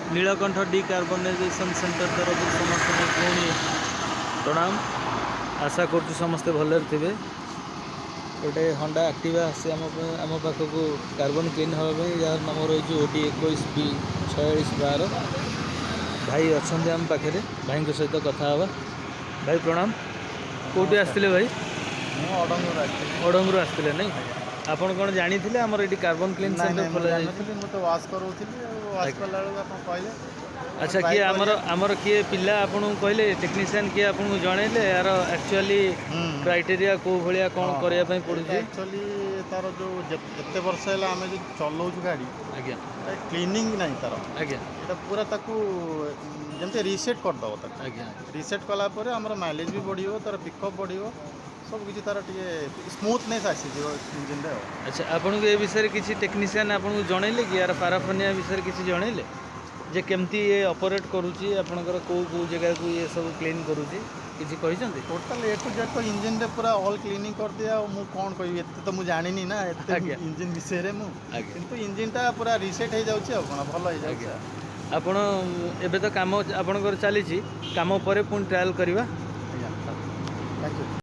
Neelkanth decarbonisation centre तरफ समस्त पुणी प्रणाम। आशा कर समस्ते भलर थे। गोटे हंडा एक्टिवा आसी आम पाखक कार्बन क्लीन हाँपाई जार नाम रही ओडी 21B4612। भाई अच्छा आम पाखे भाई सहित कथा हाँ। भाई प्रणाम। कौटी आसते भाई? ओडंगरू आसते नहीं आपन कौन जानी थे आमर ये कार्बन क्लीन सेंटर खोल तो वाश करूँ। अच्छा किए आमर किए पिला आपन कहले टेक्नीशियन किए आपन जनइले यार एक्चुअली क्राइटेरिया को भाया कौन करने पड़े? एक्चुअली तार जो एत वर्ष है आम जो चलाऊ गाड़ी आज्ञा क्लीनिंग नहीं तार आज्ञा पूरा जमती रिसेट करदेव आज्ञा रिसेट कलापर आम माइलेज भी बढ़ो तार पिकअप बढ़ो सब किसी तार टे स्मूथनेस आसीज इंजिन रे। अच्छा आपन को ये विषय किसी टेक्नीशियन आपन जनइले कि यार पाराफोनिया विषय किसी जनइले जे केमती ये ऑपरेट करूची आपनकर को जगह को ये सब क्लीन करूची किसी कहिसंती? टोटल ए टू जेड तो इंजिन रे पूरा ऑल क्लीनिंग कर दिया मु कौन कहबी एते तो मु जानिनी ना एते इंजिन विषय रे मु किंतु इंजिन टा पूरा रिसेट हो जाउची आ कोन भलो हो जाउची। आपण एबे तो काम आपनकर चली काम पर पुणी ट्रायल करवा। Thank you.